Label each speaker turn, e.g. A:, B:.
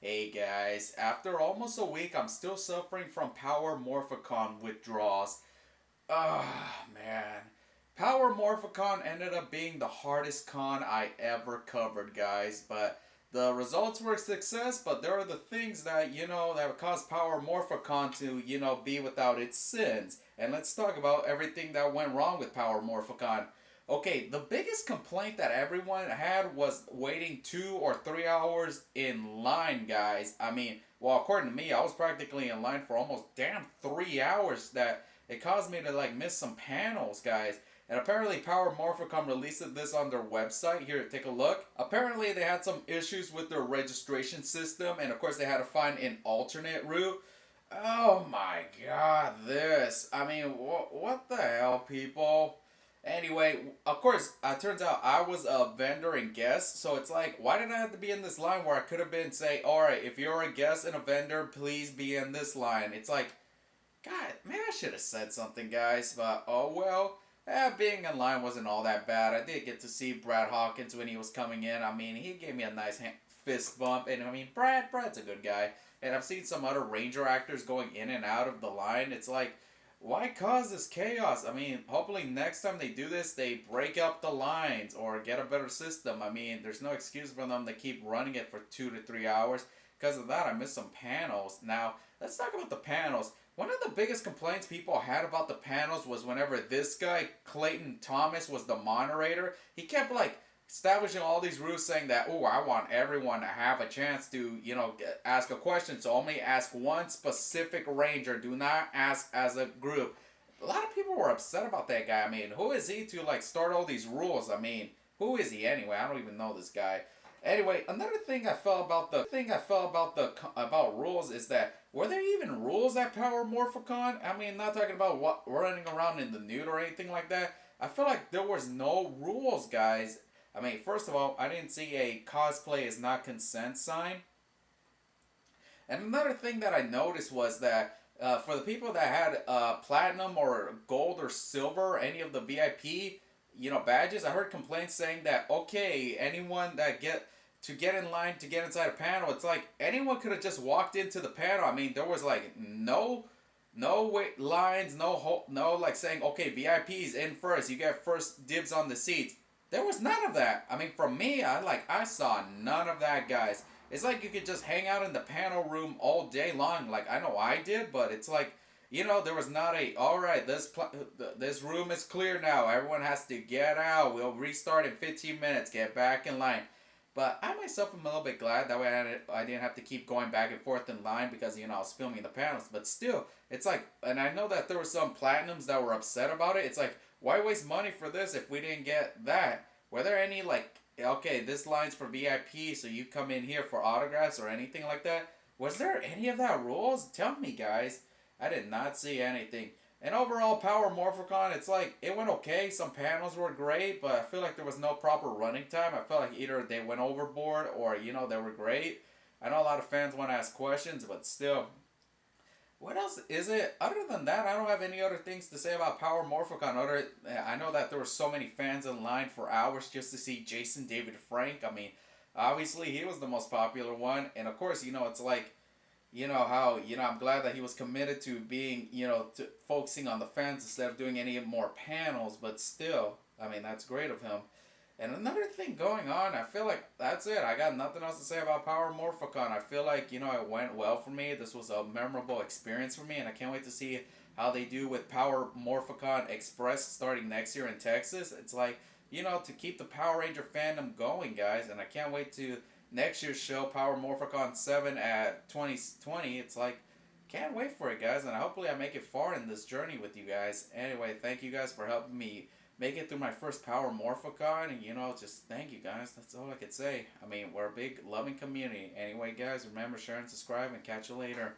A: Hey guys, after almost a week, I'm still suffering from Power Morphicon withdrawals. Man. Power Morphicon ended up being the hardest con I ever covered, guys, but the results were a success, but there are the things that, that caused Power Morphicon to, be without its sins. And let's talk about everything that went wrong with Power Morphicon. Okay, the biggest complaint that everyone had was waiting 2 or 3 hours in line, guys. I mean, well, according to me, I was practically in line for almost damn 3 hours. That it caused me to like miss some panels, guys. And apparently, Power Morphicon released this on their website. Here, take a look. Apparently, they had some issues with their registration system, and of course, they had to find an alternate route. Oh my god, this. I mean, what the hell, people? Anyway, of course, it turns out I was a vendor and guest, so it's like, why did I have to be in this line where I could have been say, all right, if you're a guest and a vendor, please be in this line. It's like, God, maybe I should have said something, guys, but oh well. Being in line wasn't all that bad. I did get to see Brad Hawkins when he was coming in. I mean, he gave me a nice fist bump, and I mean, Brad's a good guy. And I've seen some other Ranger actors going in and out of the line. It's like, why cause this chaos? I mean, hopefully next time they do this, they break up the lines or get a better system. I mean, there's no excuse for them to keep running it for 2 to 3 hours. Because of that, I missed some panels. Now, let's talk about the panels. One of the biggest complaints people had about the panels was whenever this guy, Clayton Thomas, was the moderator, he kept like establishing all these rules saying that, oh, I want everyone to have a chance to, ask a question. So only ask one specific ranger. Do not ask as a group. A lot of people were upset about that guy. I mean, who is he to like start all these rules? I mean, who is he anyway? I don't even know this guy. Anyway, another thing I felt about about rules is that were there even rules at Power Morphicon? I mean, not talking about what running around in the nude or anything like that. I feel like there was no rules, guys. I mean, first of all, I didn't see a cosplay is not consent sign. And another thing that I noticed was that for the people that had platinum or gold or silver, any of the VIP, badges, I heard complaints saying that okay, anyone that get in line to get inside a panel, it's like anyone could have just walked into the panel. I mean, there was like no wait lines, no like saying okay, VIPs in first, you get first dibs on the seats. There was none of that. I mean, for me, I saw none of that, guys. It's like you could just hang out in the panel room all day long. Like I know I did, but it's like there was not a all right. This room is clear now. Everyone has to get out. We'll restart in 15 minutes. Get back in line. But I myself am a little bit glad that way I didn't have to keep going back and forth in line because I was filming the panels. But still, it's like, and I know that there were some platinums that were upset about it. It's like, why waste money for this if we didn't get that? Were there any like, okay, this line's for VIP, so you come in here for autographs or anything like that? Was there any of that rules? Tell me, guys. I did not see anything. And overall, Power Morphicon, it's like, it went okay. Some panels were great, but I feel like there was no proper running time. I felt like either they went overboard or, they were great. I know a lot of fans want to ask questions, but still. What else is it? Other than that, I don't have any other things to say about Power Morphicon. I know that there were so many fans in line for hours just to see Jason David Frank. I mean, obviously he was the most popular one. And of course, it's like, how I'm glad that he was committed to being to focusing on the fans instead of doing any more panels, but still, I mean, that's great of him. And another thing going on, I feel like that's it. I got nothing else to say about Power Morphicon. I feel like it went well for me. This was a memorable experience for me, and I can't wait to see how they do with Power Morphicon Express starting next year in Texas. It's like to keep the Power Ranger fandom going, guys, and I can't wait to next year's show, Power Morphicon 7 at 2020. It's like, can't wait for it, guys. And hopefully I make it far in this journey with you guys. Anyway, thank you guys for helping me make it through my first Power Morphicon. And, just thank you guys. That's all I could say. I mean, we're a big, loving community. Anyway, guys, remember, share and subscribe, and catch you later.